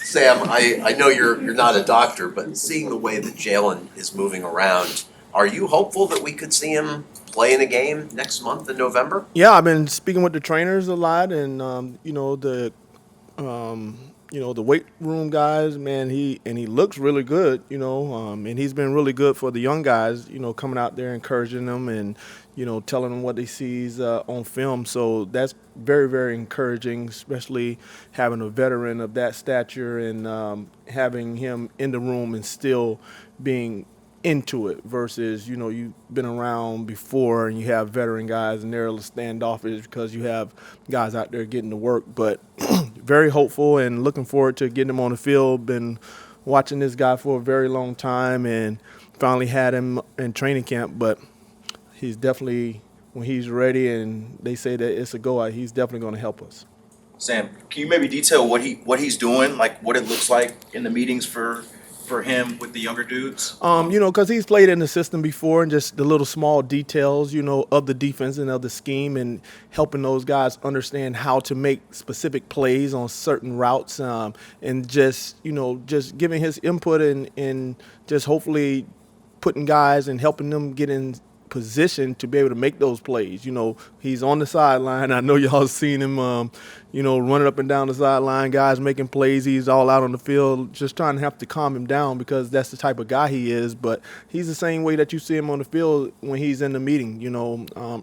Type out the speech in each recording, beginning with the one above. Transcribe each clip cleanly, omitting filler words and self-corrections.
Sam, I know you're not a doctor, but seeing the way that Jalen is moving around, are you hopeful that we could see him play in a game next month in November? Yeah, I've been speaking with the trainers a lot, and the weight room guys. Man, he looks really good. And he's been really good for the young guys. Coming out there encouraging them and telling them what they sees on film. So that's very very encouraging, especially having a veteran of that stature and having him in the room and still being into it versus you've been around before and you have veteran guys and they're standoffish because you have guys out there getting to work. But very hopeful and looking forward to getting him on the field. Been watching this guy for a very long time and finally had him in training camp. But he's definitely, when he's ready and they say that it's a go, he's definitely going to help us. Sam, can you maybe detail what he's doing, like what it looks like in the meetings for him with the younger dudes? Because he's played in the system before and just the little small details, of the defense and of the scheme and helping those guys understand how to make specific plays on certain routes, and just giving his input and just hopefully putting guys and helping them get in position to be able to make those plays. He's on the sideline. I know y'all seen him, running up and down the sideline, guys making plays. He's all out on the field, just trying to have to calm him down because that's the type of guy he is. But he's the same way that you see him on the field when he's in the meeting,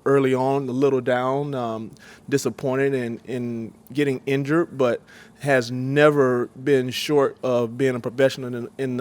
early on, a little down, disappointed and getting injured, but has never been short of being a professional in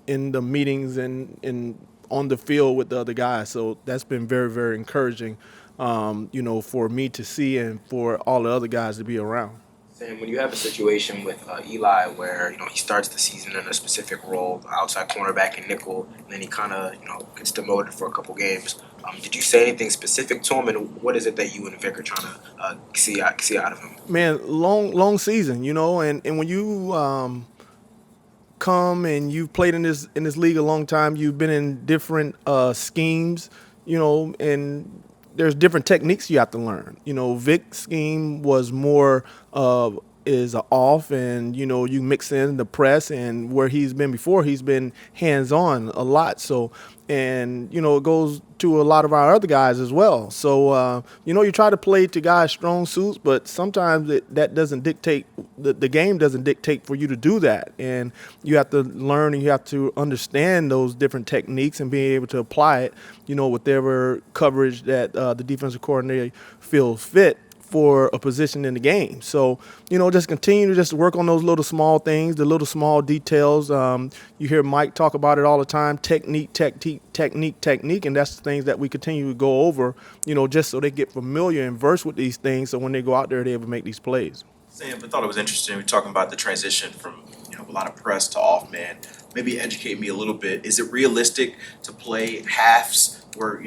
the meetings and on the field with the other guys. So that's been very, very encouraging, for me to see and for all the other guys to be around. Sam, when you have a situation with Eli where he starts the season in a specific role, outside cornerback and nickel, and then he kind of gets demoted for a couple games, did you say anything specific to him, and what is it that you and Vic are trying to see out of him? Man, long season, and when you come and you've played in this league a long time, you've been in different schemes, and there's different techniques you have to learn. Vic's scheme was more is a off, and you mix in the press, and where he's been before, he's been hands on a lot. So, and it goes to a lot of our other guys as well. So you try to play to guys' strong suits, but sometimes that doesn't dictate the game doesn't dictate for you to do that, and you have to learn and you have to understand those different techniques and being able to apply it. Whatever coverage that the defensive coordinator feels fit for a position in the game. So, just continue to just work on those little small things, the little small details. You hear Mike talk about it all the time, technique, and that's the things that we continue to go over, just so they get familiar and versed with these things so when they go out there, they're able to make these plays. Sam, I thought it was interesting. We're talking about the transition from a lot of press to off man. Maybe educate me a little bit. Is it realistic to play halves where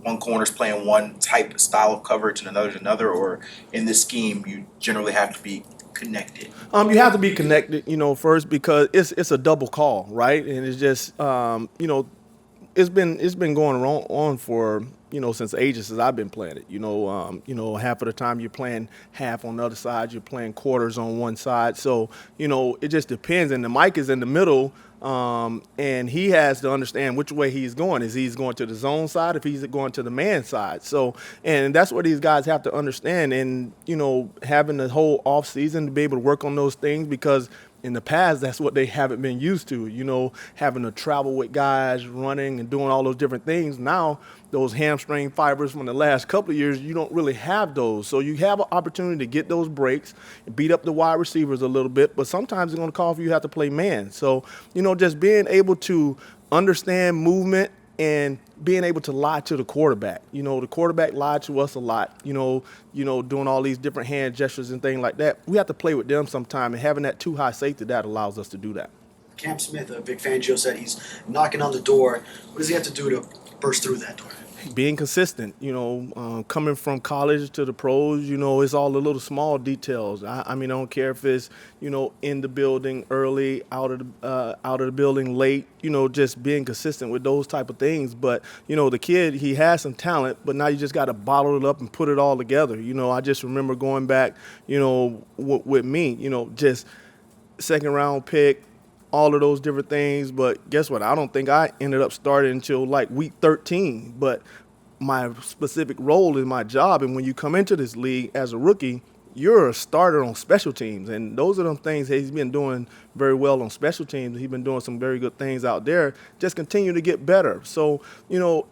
one corner's playing one type of style of coverage and another's another, or in this scheme you generally have to be connected? You have to be connected, first because it's a double call, right? And it's just it's been going on for since ages since I've been playing it. Half of the time you're playing half on the other side, you're playing quarters on one side. So it just depends. And the mic is in the middle, and he has to understand which way he's going. Is he's going to the zone side? If he's going to the man side? So, and that's what these guys have to understand. And having the whole off season to be able to work on those things because in the past, that's what they haven't been used to, having to travel with guys, running and doing all those different things. Now, those hamstring fibers from the last couple of years, you don't really have those. So you have an opportunity to get those breaks, beat up the wide receivers a little bit, but sometimes it's going to call for you have to play man. So, just being able to understand movement and being able to lie to the quarterback. The quarterback lied to us a lot, doing all these different hand gestures and things like that. We have to play with them sometime, and having that too high safety, that allows us to do that. Cam Smith, Vic Fangio said he's knocking on the door. What does he have to do to burst through that door? Being consistent, coming from college to the pros, it's all the little small details. I mean, I don't care if it's, in the building early, out of the building late, just being consistent with those type of things. But, the kid, he has some talent, but now you just got to bottle it up and put it all together. I just remember going back, with me, just second-round pick, all of those different things. But guess what? I don't think I ended up starting until like week 13. But my specific role in my job, and when you come into this league as a rookie, you're a starter on special teams, and those are the things he's been doing very well on special teams. He's been doing some very good things out there. Just continue to get better. So,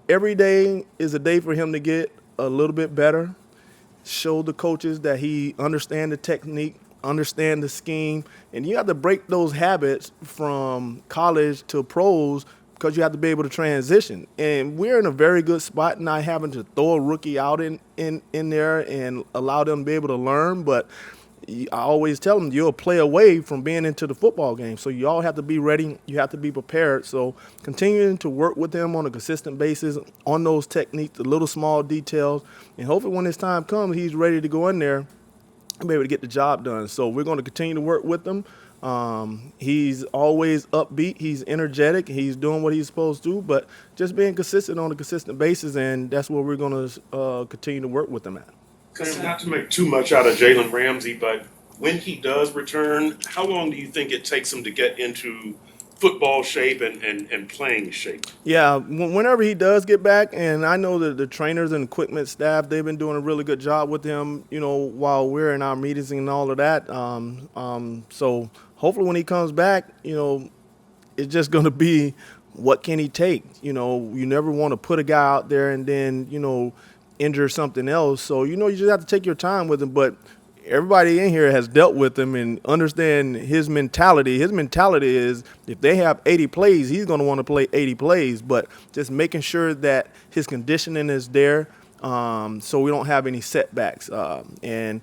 every day is a day for him to get a little bit better, show the coaches that he understands the technique, understand the scheme, and you have to break those habits from college to pros because you have to be able to transition. And we're in a very good spot, not having to throw a rookie out in there and allow them to be able to learn. But I always tell them you're a play away from being into the football game. So you all have to be ready. You have to be prepared. So continuing to work with them on a consistent basis on those techniques, the little small details, and hopefully when this time comes, he's ready to go in there and be able to get the job done. So we're going to continue to work with them. He's always upbeat. He's energetic. He's doing what he's supposed to, but just being consistent on a consistent basis, and that's what we're going to continue to work with him at. Not to make too much out of Jalen Ramsey, but when he does return, how long do you think it takes him to get into football shape and playing shape? Yeah, whenever he does get back, and I know that the trainers and equipment staff, they've been doing a really good job with him, while we're in our meetings and all of that. So hopefully when he comes back, it's just going to be what can he take? You never want to put a guy out there and then, injure something else. So, you just have to take your time with him. But everybody in here has dealt with him and understand his mentality. His mentality is if they have 80 plays, he's going to want to play 80 plays. But just making sure that his conditioning is there so we don't have any setbacks. And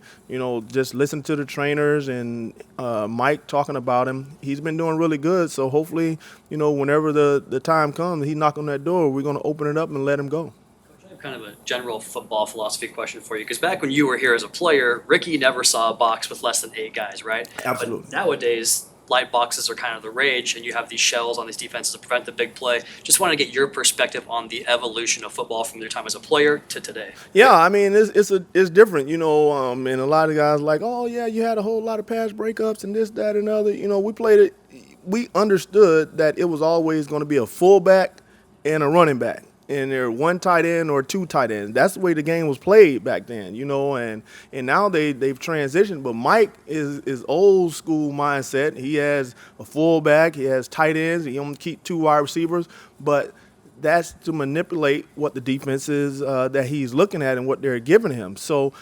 just listen to the trainers and Mike talking about him. He's been doing really good. So hopefully, whenever the time comes, he's knocking on that door, we're going to open it up and let him go. Kind of a general football philosophy question for you, because back when you were here as a player, Ricky never saw a box with less than 8 guys, right? Absolutely. But nowadays, light boxes are kind of the rage, and you have these shells on these defenses to prevent the big play. Just want to get your perspective on the evolution of football from your time as a player to today. Yeah, I mean it's different, and a lot of guys like, oh yeah, you had a whole lot of pass breakups and this, that, and other. We played it. We understood that it was always going to be a fullback and a running back. And they're one tight end or 2 tight ends. That's the way the game was played back then, and now they've transitioned. But Mike is old school mindset. He has a fullback, he has tight ends, he only keep 2 wide receivers, but that's to manipulate what the defense is that he's looking at and what they're giving him. So,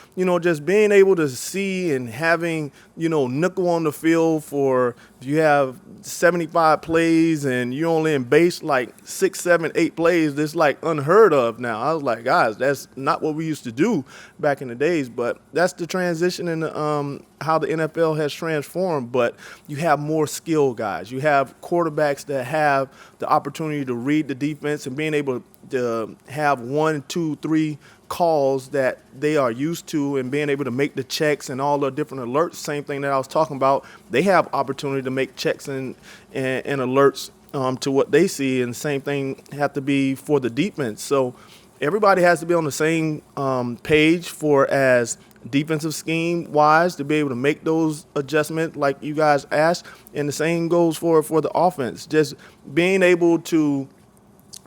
just being able to see and having, nickel on the field for if you have 75 plays and you're only in base like 6, 7, 8 plays, that's like unheard of now. I was like, guys, that's not what we used to do back in the days. But that's the transition in how the NFL has transformed. But you have more skilled guys. You have quarterbacks that have the opportunity to read the defense and being able to have 1, 2, 3 calls that they are used to and being able to make the checks and all the different alerts. Same thing that I was talking about. They have opportunity to make checks and alerts to what they see, and same thing have to be for the defense. So everybody has to be on the same page for as defensive scheme wise to be able to make those adjustments like you guys asked, and the same goes for the offense. Just being able to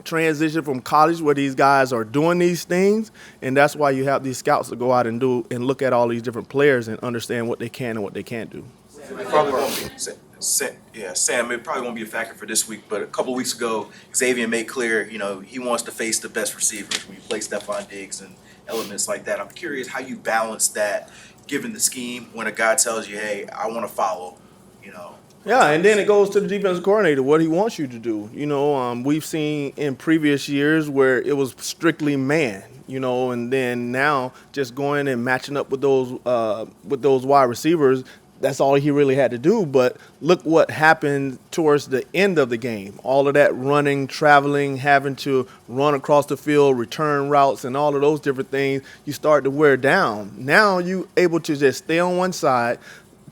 transition from college where these guys are doing these things, and that's why you have these scouts to go out and do and look at all these different players and understand what they can and what they can't do. It probably won't be. Sam, it probably won't be a factor for this week, but a couple weeks ago, Xavier made clear, he wants to face the best receivers when you play Stephon Diggs and elements like that. I'm curious how you balance that, given the scheme, when a guy tells you, hey, I want to follow, Yeah, and then it goes to the defensive coordinator, what he wants you to do. We've seen in previous years where it was strictly man, and then now just going and matching up with those wide receivers, that's all he really had to do. But look what happened towards the end of the game. All of that running, traveling, having to run across the field, return routes, and all of those different things, you start to wear down. Now you able to just stay on one side,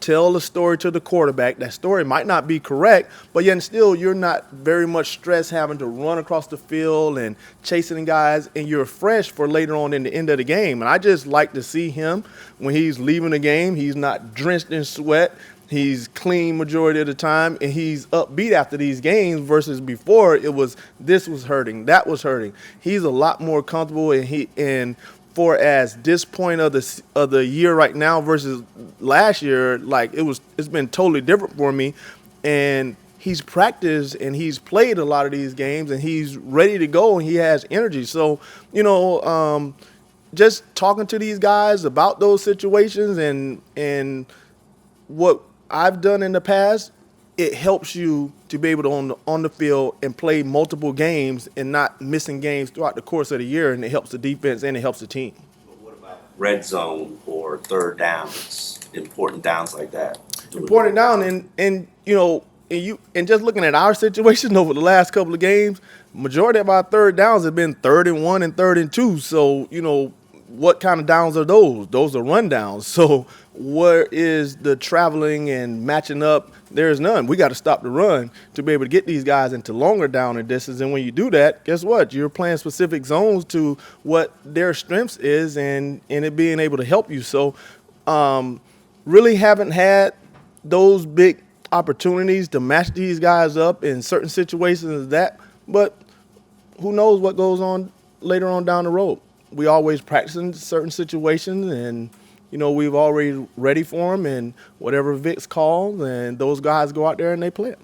tell the story to the quarterback. That story might not be correct, but yet still you're not very much stressed having to run across the field and chasing guys, and you're fresh for later on in the end of the game. And I just like to see him when he's leaving the game. He's not drenched in sweat. He's clean majority of the time, and he's upbeat after these games versus before it was this was hurting, that was hurting. He's a lot more comfortable, and for as this point of the year right now versus last year, like it's been totally different for me, and he's practiced and he's played a lot of these games and he's ready to go and he has energy. So just talking to these guys about those situations and what I've done in the past, it helps you to be able to on the field and play multiple games and not missing games throughout the course of the year, and it helps the defense and it helps the team. But what about red zone or third downs, important downs like that? Important down and just looking at our situation over the last couple of games, majority of our third downs have been 3rd and 1 and 3rd and 2. So, what kind of downs are those? Those are run downs. So where is the traveling and matching up? There's none. We got to stop the run to be able to get these guys into longer down and distance. And when you do that, guess what? You're playing specific zones to what their strengths is and it being able to help you. So really haven't had those big opportunities to match these guys up in certain situations but who knows what goes on later on down the road. We always practice in certain situations, and we've already ready for them, and whatever Vic's calls, and those guys go out there and they play it.